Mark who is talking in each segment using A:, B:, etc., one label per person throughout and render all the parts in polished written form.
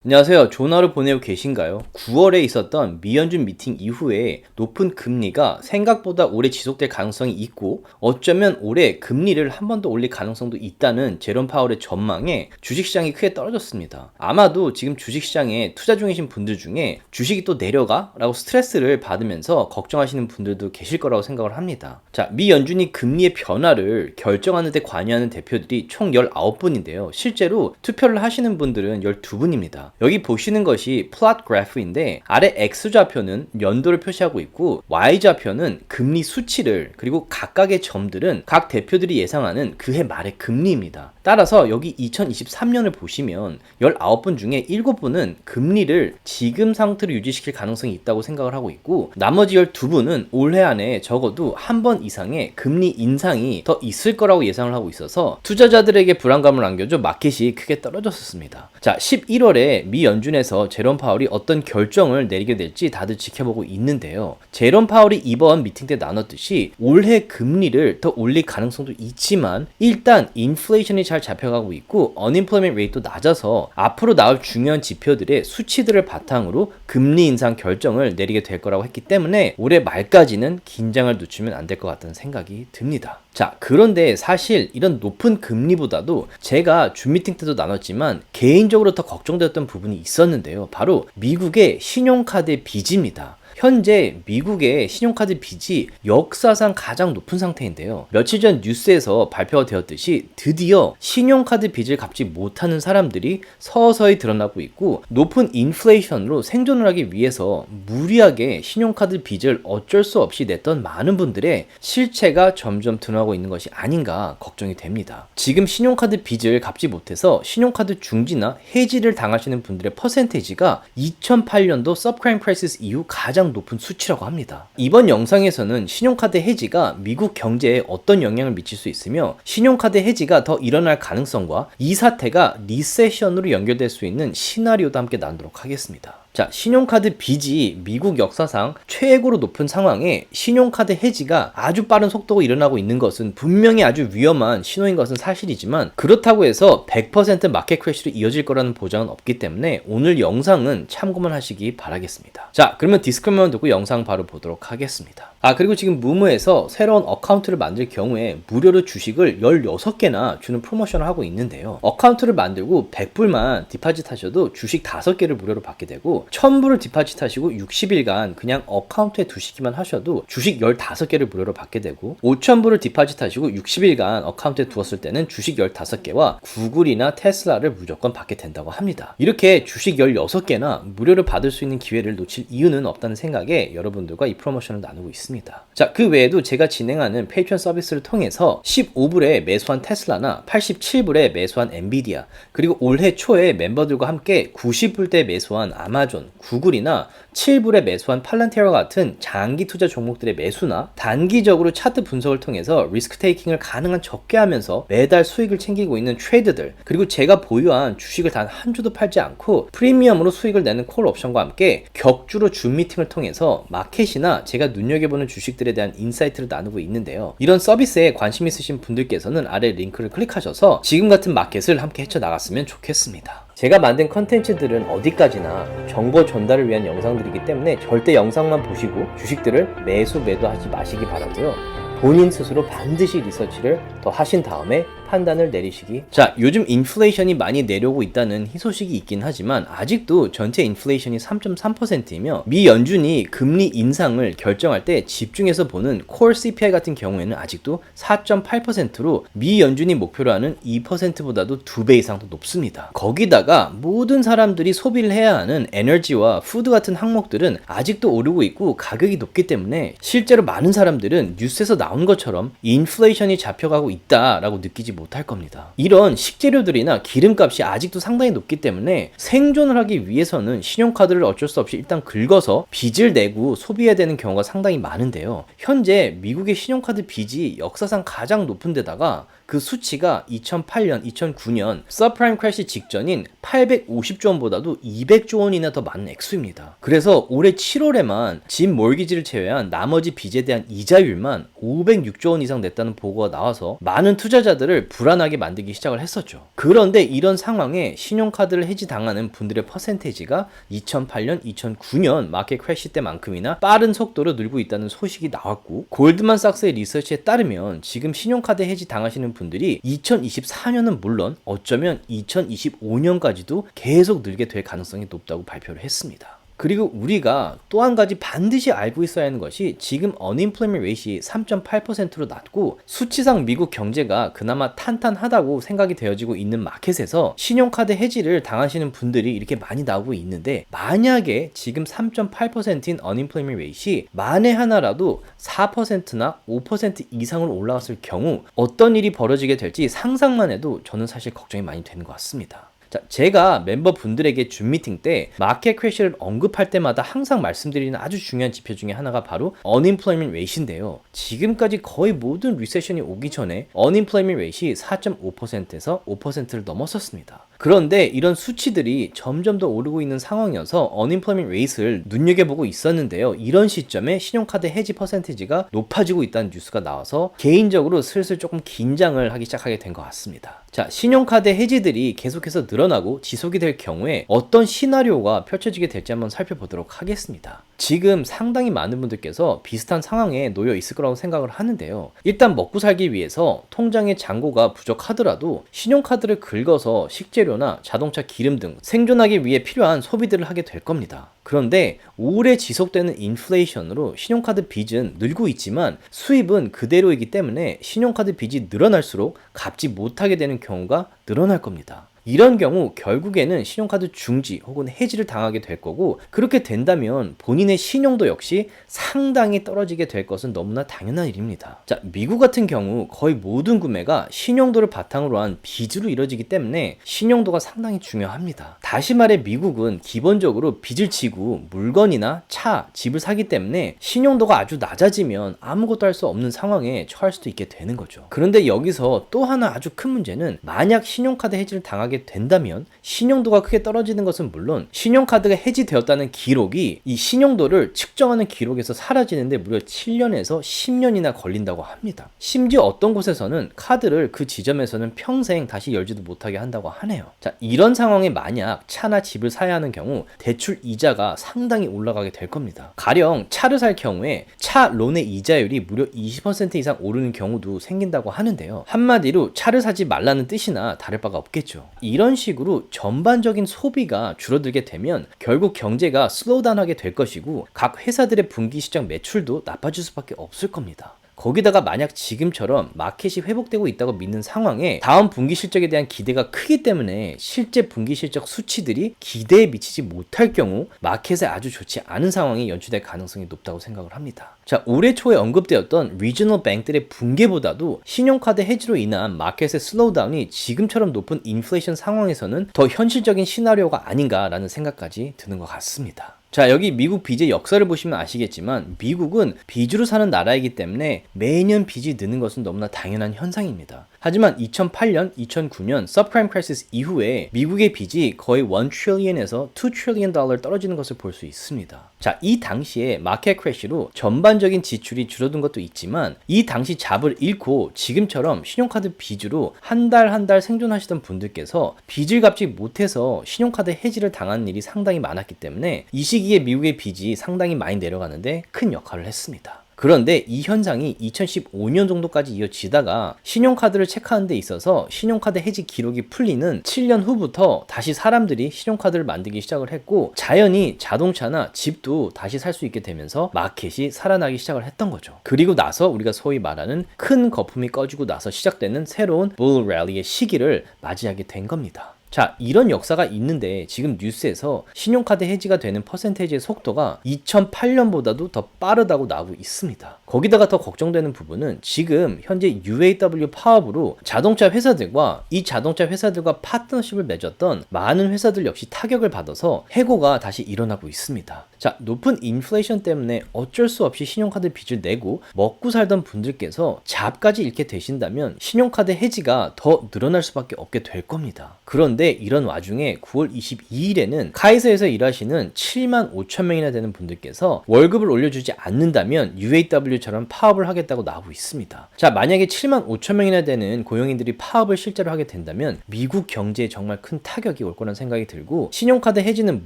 A: 안녕하세요. 좋은 하루 보내고 계신가요? 9월에 있었던 미연준 미팅 이후에 높은 금리가 생각보다 오래 지속될 가능성이 있고 어쩌면 올해 금리를 한 번 더 올릴 가능성도 있다는 제롬 파월의 전망에 주식시장이 크게 떨어졌습니다. 아마도 지금 주식시장에 투자 중이신 분들 중에 주식이 또 내려가? 라고 스트레스를 받으면서 걱정하시는 분들도 계실 거라고 생각을 합니다. 자, 미 연준이 금리의 변화를 결정하는 데 관여하는 대표들이 총 19분인데요. 실제로 투표를 하시는 분들은 12분입니다. 여기 보시는 것이 플롯 그래프인데 아래 X좌표는 연도를 표시하고 있고 Y좌표는 금리 수치를 그리고 각각의 점들은 각 대표들이 예상하는 그해 말의 금리입니다. 따라서 여기 2023년을 보시면 19분 중에 7분은 금리를 지금 상태로 유지시킬 가능성이 있다고 생각을 하고 있고 나머지 12분은 올해 안에 적어도 한 번 이상의 금리 인상이 더 있을 거라고 예상을 하고 있어서 투자자들에게 불안감을 안겨줘 마켓이 크게 떨어졌었습니다. 자, 11월에 미 연준에서 제롬 파월이 어떤 결정을 내리게 될지 다들 지켜보고 있는데요. 제롬 파월이 이번 미팅 때 나눴듯이 올해 금리를 더 올릴 가능성도 있지만 일단 인플레이션이 잘 잡혀가고 있고 unemployment rate도 낮아서 앞으로 나올 중요한 지표들의 수치들을 바탕으로 금리 인상 결정을 내리게 될 거라고 했기 때문에 올해 말까지는 긴장을 늦추면 안 될 것 같다는 생각이 듭니다. 자, 그런데 사실 이런 높은 금리보다도 제가 준 미팅 때도 나눴지만 개인적으로 더 걱정되었던 부분이 있었는데요. 바로 미국의 신용카드 빚입니다. 현재 미국의 신용카드 빚이 역사상 가장 높은 상태인데요. 며칠 전 뉴스에서 발표가 되었듯이 드디어 신용카드 빚을 갚지 못하는 사람들이 서서히 드러나고 있고 높은 인플레이션으로 생존을 하기 위해서 무리하게 신용카드 빚을 어쩔 수 없이 냈던 많은 분들의 실체가 점점 드러나고 있는 것이 아닌가 걱정이 됩니다. 지금 신용카드 빚을 갚지 못해서 신용카드 중지나 해지를 당하시는 분들의 퍼센테이지가 2008년도 서브프라임 크라이시스 이후 가장 높은 수치라고 합니다. 이번 영상에서는 신용카드 해지가 미국 경제에 어떤 영향을 미칠 수 있으며 신용카드 해지가 더 일어날 가능성과 이 사태가 리세션으로 연결될 수 있는 시나리오도 함께 나누도록 하겠습니다. 자, 신용카드 빚이 미국 역사상 최고로 높은 상황에 신용카드 해지가 아주 빠른 속도로 일어나고 있는 것은 분명히 아주 위험한 신호인 것은 사실이지만 그렇다고 해서 100% 마켓 크래시로 이어질 거라는 보장은 없기 때문에 오늘 영상은 참고만 하시기 바라겠습니다. 자, 그러면 디스클레이머만 듣고 영상 바로 보도록 하겠습니다. 그리고 지금 무무에서 새로운 어카운트를 만들 경우에 무료로 주식을 16개나 주는 프로모션을 하고 있는데요. 어카운트를 만들고 100불만 디파짓 하셔도 주식 5개를 무료로 받게 되고 1000불을 디파짓 하시고 60일간 그냥 어카운트에 두시기만 하셔도 주식 15개를 무료로 받게 되고 5000불을 디파짓 하시고 60일간 어카운트에 두었을 때는 주식 15개와 구글이나 테슬라를 무조건 받게 된다고 합니다. 이렇게 주식 16개나 무료로 받을 수 있는 기회를 놓칠 이유는 없다는 생각에 여러분들과 이 프로모션을 나누고 있습니다. 자, 그 외에도 제가 진행하는 페이트리온 서비스를 통해서 15불에 매수한 테슬라나 87불에 매수한 엔비디아 그리고 올해 초에 멤버들과 함께 90불대 매수한 아마존, 구글이나 7불에 매수한 팔란티어와 같은 장기 투자 종목들의 매수나 단기적으로 차트 분석을 통해서 리스크 테이킹을 가능한 적게 하면서 매달 수익을 챙기고 있는 트레이더들 그리고 제가 보유한 주식을 단 한 주도 팔지 않고 프리미엄으로 수익을 내는 콜 옵션과 함께 격주로 줌 미팅을 통해서 마켓이나 제가 눈여겨보는 주식들에 대한 인사이트를 나누고 있는데요. 이런 서비스에 관심 있으신 분들께서는 아래 링크를 클릭하셔서 지금 같은 마켓을 함께 헤쳐나갔으면 좋겠습니다. 제가 만든 컨텐츠들은 어디까지나 정보 전달을 위한 영상들이기 때문에 절대 영상만 보시고 주식들을 매도하지 마시기 바라고요. 본인 스스로 반드시 리서치를 더 하신 다음에 판단을 내리시기. 자, 요즘 인플레이션이 많이 내려오고 있다는 희소식이 있긴 하지만 아직도 전체 인플레이션이 3.3%이며 미 연준이 금리 인상을 결정할 때 집중해서 보는 콜 CPI 같은 경우에는 아직도 4.8%로 미 연준이 목표로 하는 2%보다도 2배 이상 더 높습니다. 거기다가 모든 사람들이 소비를 해야 하는 에너지와 푸드 같은 항목들은 아직도 오르고 있고 가격이 높기 때문에 실제로 많은 사람들은 뉴스에서 나온 것처럼 인플레이션이 잡혀가고 있다라고 느끼지 못할 겁니다. 이런 식재료들이나 기름값이 아직도 상당히 높기 때문에 생존을 하기 위해서는 신용카드를 어쩔 수 없이 일단 긁어서 빚을 내고 소비해야 되는 경우가 상당히 많은데요. 현재 미국의 신용카드 빚이 역사상 가장 높은 데다가 그 수치가 2008년, 2009년 서프라임 크래시 직전인 850조 원보다도 200조 원이나 더 많은 액수입니다. 그래서 올해 7월에만 집 몰기지를 제외한 나머지 빚에 대한 이자율만 506조 원 이상 냈다는 보고가 나와서 많은 투자자들을 불안하게 만들기 시작을 했었죠. 그런데 이런 상황에 신용카드를 해지 당하는 분들의 퍼센테이지가 2008년, 2009년 마켓 크래시 때만큼이나 빠른 속도로 늘고 있다는 소식이 나왔고, 골드만삭스의 리서치에 따르면 지금 신용카드 해지 당하시는 분들이 2024년은 물론 어쩌면 2025년까지도 계속 늘게 될 가능성이 높다고 발표를 했습니다. 그리고 우리가 또 한 가지 반드시 알고 있어야 하는 것이 지금 unemployment rate이 3.8%로 낮고 수치상 미국 경제가 그나마 탄탄하다고 생각이 되어지고 있는 마켓에서 신용카드 해지를 당하시는 분들이 이렇게 많이 나오고 있는데, 만약에 지금 3.8%인 unemployment rate이 만에 하나라도 4%나 5% 이상으로 올라갔을 경우 어떤 일이 벌어지게 될지 상상만 해도 저는 사실 걱정이 많이 되는 것 같습니다. 자, 제가 멤버분들에게 줌 미팅 때 마켓 크래시를 언급할 때마다 항상 말씀드리는 아주 중요한 지표 중에 하나가 바로 unemployment rate인데요. 지금까지 거의 모든 리세션이 오기 전에 unemployment rate이 4.5%에서 5%를 넘었었습니다. 그런데 이런 수치들이 점점 더 오르고 있는 상황이어서 unemployment rate를 눈여겨보고 있었는데요. 이런 시점에 신용카드 해지 퍼센티지가 높아지고 있다는 뉴스가 나와서 개인적으로 슬슬 조금 긴장을 하기 시작하게 된 것 같습니다. 자, 신용카드 해지들이 계속해서 늘어나고 지속이 될 경우에 어떤 시나리오가 펼쳐지게 될지 한번 살펴보도록 하겠습니다. 지금 상당히 많은 분들께서 비슷한 상황에 놓여 있을 거라고 생각을 하는데요. 일단 먹고 살기 위해서 통장의 잔고가 부족하더라도 신용카드를 긁어서 식재료나 자동차 기름 등 생존하기 위해 필요한 소비들을 하게 될 겁니다. 그런데 오래 지속되는 인플레이션으로 신용카드 빚은 늘고 있지만 수입은 그대로이기 때문에 신용카드 빚이 늘어날수록 갚지 못하게 되는 경우가 늘어날 겁니다. 이런 경우 결국에는 신용카드 중지 혹은 해지를 당하게 될 거고, 그렇게 된다면 본인의 신용도 역시 상당히 떨어지게 될 것은 너무나 당연한 일입니다. 자, 미국 같은 경우 거의 모든 구매가 신용도를 바탕으로 한 빚으로 이루어지기 때문에 신용도가 상당히 중요합니다. 다시 말해 미국은 기본적으로 빚을 지고 물건이나 차, 집을 사기 때문에 신용도가 아주 낮아지면 아무것도 할 수 없는 상황에 처할 수도 있게 되는 거죠. 그런데 여기서 또 하나 아주 큰 문제는, 만약 신용카드 해지를 당하게 된다면 신용도가 크게 떨어지는 것은 물론 신용카드가 해지되었다는 기록이 이 신용도를 측정하는 기록에서 사라지는데 무려 7년에서 10년이나 걸린다고 합니다. 심지어 어떤 곳에서는 카드를 그 지점에서는 평생 다시 열지도 못하게 한다고 하네요. 자, 이런 상황에 만약 차나 집을 사야 하는 경우 대출 이자가 상당히 올라가게 될 겁니다. 가령 차를 살 경우에 차 론의 이자율이 무려 20% 이상 오르는 경우도 생긴다고 하는데요. 한마디로 차를 사지 말라는 뜻이나 다를 바가 없겠죠. 이런 식으로 전반적인 소비가 줄어들게 되면 결국 경제가 슬로우다운하게 될 것이고, 각 회사들의 분기 실적 매출도 나빠질 수밖에 없을 겁니다. 거기다가 만약 지금처럼 마켓이 회복되고 있다고 믿는 상황에 다음 분기 실적에 대한 기대가 크기 때문에 실제 분기 실적 수치들이 기대에 미치지 못할 경우 마켓에 아주 좋지 않은 상황이 연출될 가능성이 높다고 생각을 합니다. 자, 올해 초에 언급되었던 리저널 뱅크들의 붕괴보다도 신용카드 해지로 인한 마켓의 슬로우다운이 지금처럼 높은 인플레이션 상황에서는 더 현실적인 시나리오가 아닌가라는 생각까지 드는 것 같습니다. 자, 여기 미국 빚의 역사를 보시면 아시겠지만 미국은 빚으로 사는 나라이기 때문에 매년 빚이 느는 것은 너무나 당연한 현상입니다. 하지만 2008년, 2009년 서프라임 크라이시스 이후에 미국의 빚이 거의 1 트릴리언에서 2 트릴리언 달러 떨어지는 것을 볼 수 있습니다. 자, 이 당시에 마켓 크래시로 전반적인 지출이 줄어든 것도 있지만 이 당시 잡을 잃고 지금처럼 신용카드 빚으로 한 달 한 달 생존하시던 분들께서 빚을 갚지 못해서 신용카드 해지를 당하는 일이 상당히 많았기 때문에 이 시기에 미국의 빚이 상당히 많이 내려가는데 큰 역할을 했습니다. 그런데 이 현상이 2015년 정도까지 이어지다가 신용카드를 체크하는 데 있어서 신용카드 해지 기록이 풀리는 7년 후부터 다시 사람들이 신용카드를 만들기 시작을 했고, 자연히 자동차나 집도 다시 살 수 있게 되면서 마켓이 살아나기 시작을 했던 거죠. 그리고 나서 우리가 소위 말하는 큰 거품이 꺼지고 나서 시작되는 새로운 부ll 랠리의 시기를 맞이하게 된 겁니다. 자, 이런 역사가 있는데 지금 뉴스에서 신용카드 해지가 되는 퍼센테이지의 속도가 2008년보다도 더 빠르다고 나오고 있습니다. 거기다가 더 걱정되는 부분은 지금 현재 UAW 파업으로 자동차 회사들과 이 자동차 회사들과 파트너십을 맺었던 많은 회사들 역시 타격을 받아서 해고가 다시 일어나고 있습니다. 자, 높은 인플레이션 때문에 어쩔 수 없이 신용카드 빚을 내고 먹고 살던 분들께서 잡까지 잃게 되신다면 신용카드 해지가 더 늘어날 수밖에 없게 될 겁니다. 그런데 이런 와중에 9월 22일에는 카이사에서 일하시는 7만 5천 명이나 되는 분들께서 월급을 올려주지 않는다면 UAW처럼 파업을 하겠다고 나오고 있습니다. 자, 만약에 7만 5천 명이나 되는 고용인들이 파업을 실제로 하게 된다면 미국 경제에 정말 큰 타격이 올 거란 생각이 들고, 신용카드 해지는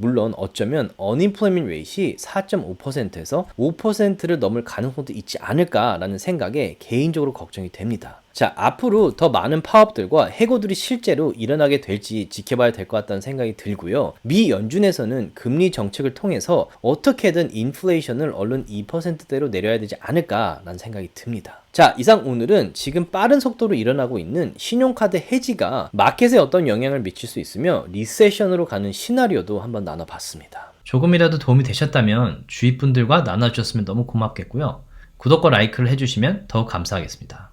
A: 물론 어쩌면 unemployment rate이 4.5%에서 5%를 넘을 가능성도 있지 않을까라는 생각에 개인적으로 걱정이 됩니다. 자, 앞으로 더 많은 파업들과 해고들이 실제로 일어나게 될지 지켜봐야 될 것 같다는 생각이 들고요. 미 연준에서는 금리 정책을 통해서 어떻게든 인플레이션을 얼른 2%대로 내려야 되지 않을까라는 생각이 듭니다. 자, 이상 오늘은 지금 빠른 속도로 일어나고 있는 신용카드 해지가 마켓에 어떤 영향을 미칠 수 있으며 리세션으로 가는 시나리오도 한번 나눠봤습니다. 조금이라도 도움이 되셨다면 주위 분들과 나눠주셨으면 너무 고맙겠고요. 구독과 라이크를 해주시면 더욱 감사하겠습니다.